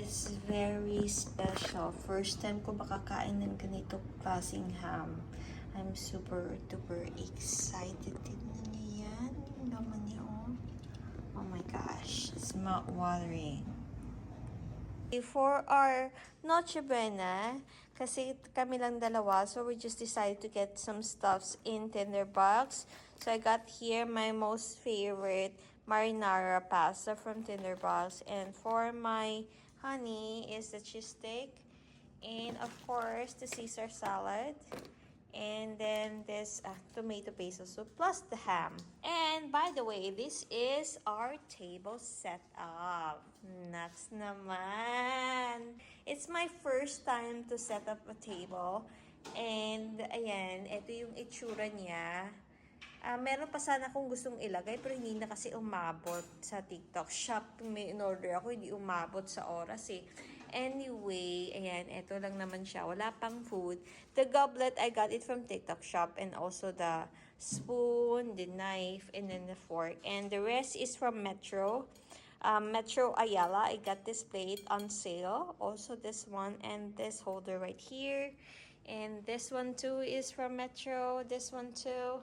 is very special. First time ko makakain ng ganito klaseng ham. I'm super duper excited. Tignan niyo yan. Yung laman niya, oh. Oh my gosh. It's mouth-watering. For our Noche Buena, kasi kami lang dalawa, so we just decided to get some stuffs in Tinderbox. So I got here my most favorite marinara pasta from Tinderbox, and for my honey is the cheese steak, and of course the Caesar salad. And then this tomato basil soup plus the ham. And by the way, this is our table setup. Nuts naman! It's my first time to set up a table. And ayan, ito yung itsura niya. Meron pa sana akong gustong ilagay pero hindi na kasi umabot sa TikTok shop. May in-order ako, hindi umabot sa oras eh. Anyway, ayan, eto lang naman siya. Wala pang food. The goblet, I got it from TikTok shop, and also the spoon, the knife, and then the fork. And the rest is from Metro. Metro Ayala. I got this plate on sale. Also this one and this holder right here. And this one too is from Metro. This one too.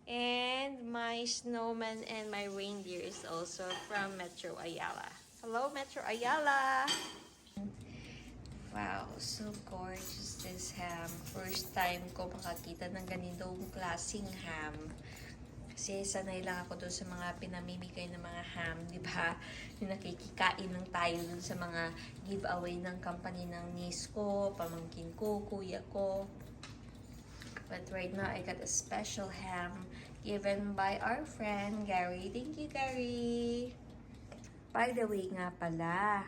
And my snowman and my reindeer is also from Metro Ayala. Hello, Metro Ayala! Wow, so gorgeous this ham. First time ko makakita ng ganitong klaseng ham. Kasi sanay lang ako doon sa mga pinamimigay ng mga ham, di ba? Yung nakikikain lang tayo doon sa mga giveaway ng company ng niece ko, pamangkin ko, kuya ko. But right now, I got a special ham given by our friend, Gary. Thank you, Gary! By the way nga pala,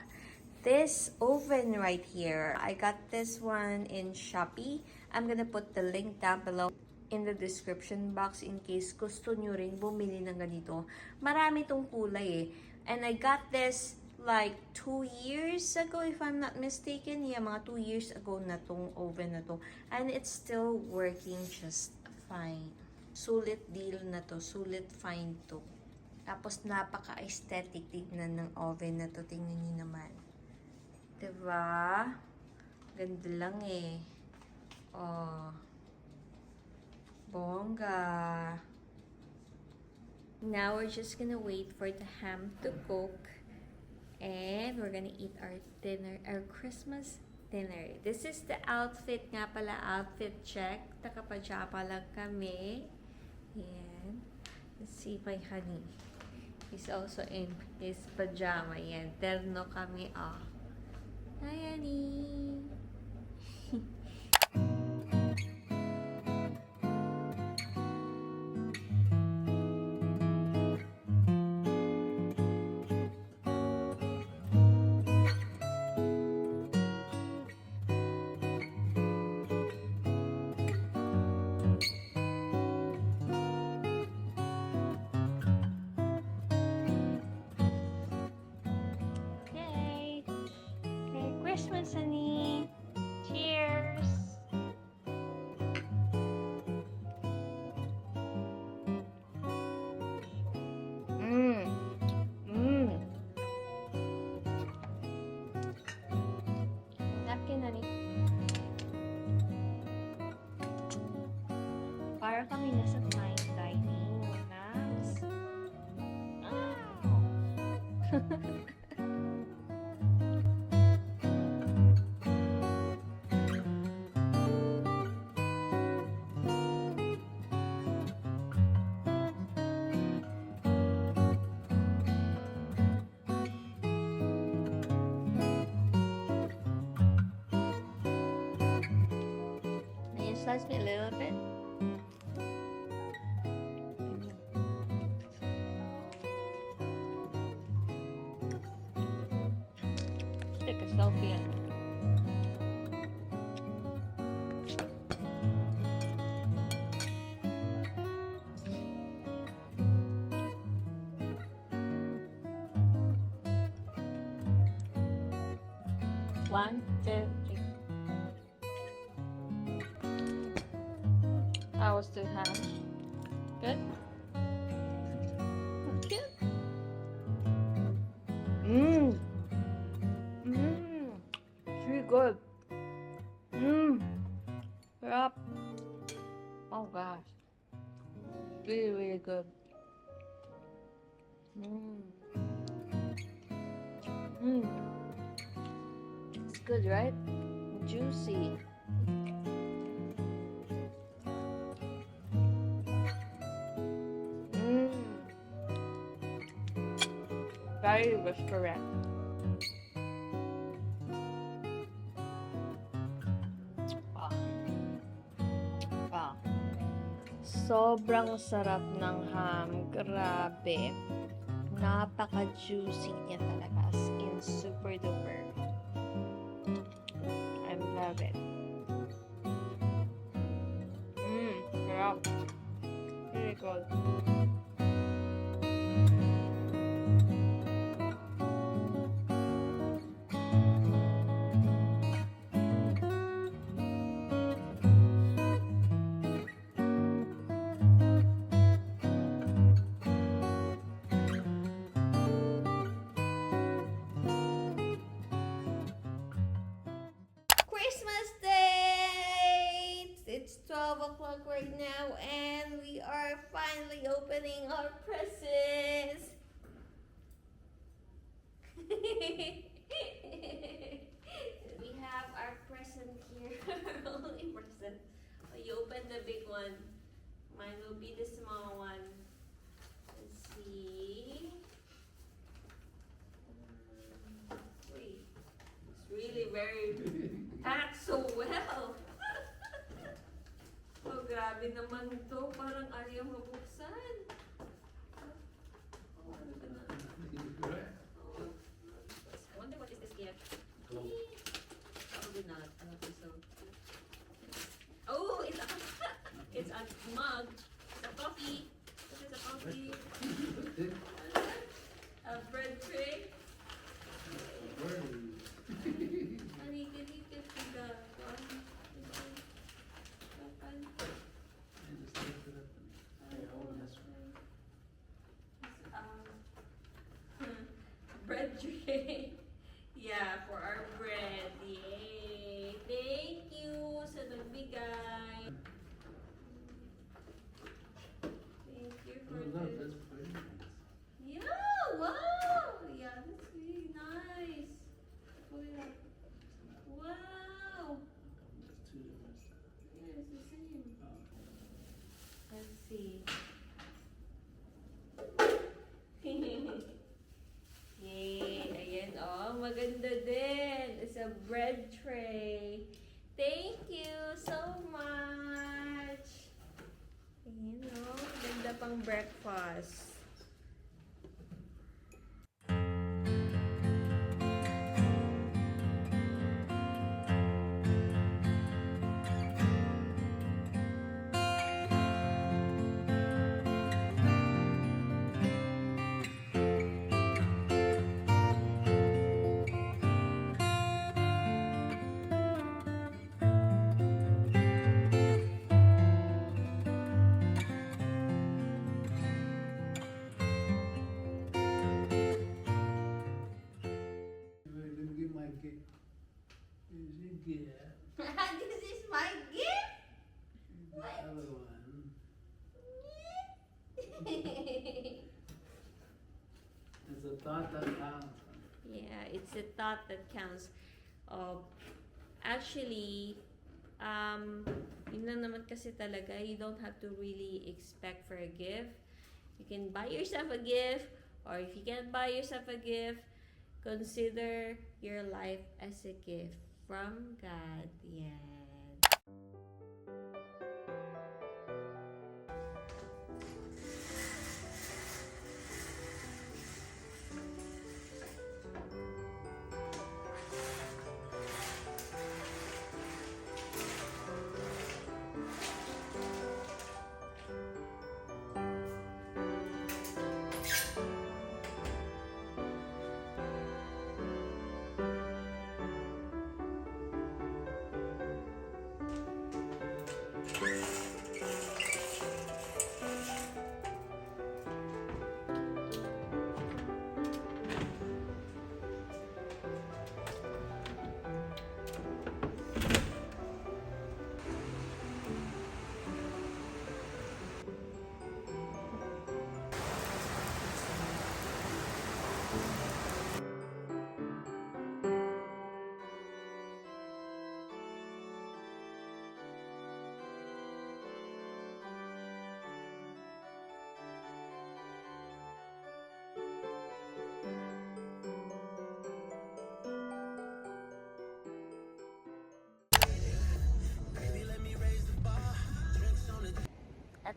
this oven right here, I got this one in Shopee. I'm gonna put the link down below in the description box in case gusto nyo rin bumili ng ganito. Marami tong kulay eh. And I got this like 2 years ago, if I'm not mistaken. Yeah, mga 2 years ago na tong oven na to. And it's still working just fine. Sulit deal na to. Sulit fine to. Tapos napaka-aesthetic tignan ng oven na to. Tingnan nyo naman. Diba? Ganda lang eh. Oh. Bongga. Now we're just gonna wait for the ham to cook. And we're gonna eat our dinner, our Christmas dinner. This is the outfit nga pala, outfit check. Nakapajama lang kami. Yan. Let's see my honey. He's also in his pajama. Yan. Terno kami, ah. Hi, honey. Christmas, honey. Cheers. Napkin, honey. Para kami nasa fine dining. Nice. Slice me a little bit. Take a selfie. One, two, three. I was too happy. Good? Good? Mmm. Mmm. good. Mm. Mm. It's good, right? Juicy. Mm. Gary was correct. Ah. Ah. Sobrang sarap ng ham. Grabe. Napaka-juicy niya talaga. As in, super duper. I love it. Sarap. Really good. Christmas Day! It's 12 o'clock right now and we are finally opening our presents. We have our present here. Our only present. Oh, you open the big one. Mine will be the small one. Let's see. Wait. It's really very packed so well. Oh, grabe naman to. Parang ayaw mabuksan. Oh, ano ba na? Oh, I wonder what is this gift? Probably not. I don't think so. Oh, it's a it's a mug. It's a coffee. This is a coffee. A bread tray. Honey, can you get me the one? Bread tray. Yeah, for our bread. Yay! Thank you sa nagbigay. Thank you for this. That's very nice. Yeah, wow! Yeah, that's really nice. Pull it up. Wow! That's two different. Yeah, it's the same. Let's see. Yay! Ayan, oh, maganda din. It's a bread tray. Thank you so much. Ayan, oh, ganda pang breakfast. Let me get my gift. Here's your gift. This is my gift? The other one. It's a thought that counts. Yeah, it's the thought that counts. Actually, yun lang naman kasi talaga, you don't have to really expect for a gift. You can buy yourself a gift, or if you can't buy yourself a gift, consider your life as a gift from God. Yan.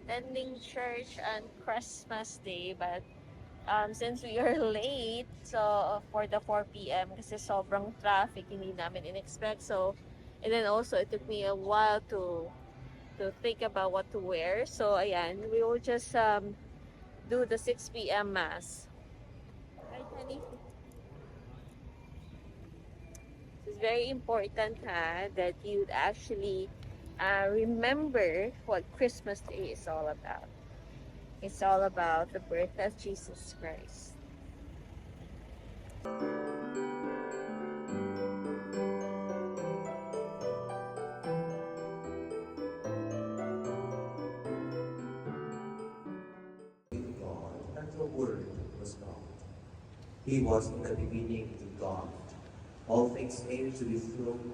attending church on Christmas Day, but since we are late, so for the 4 p.m. kasi sobrang traffic, hindi namin in-expect. So, and then also it took me a while to think about what to wear. So, ayan, we will just do the 6 p.m. mass. Right, honey? It's very important that you actually remember what Christmas Day is all about. It's all about the birth of Jesus Christ. With God, and the Word was God. He was in the beginning with God. All things came to be through him,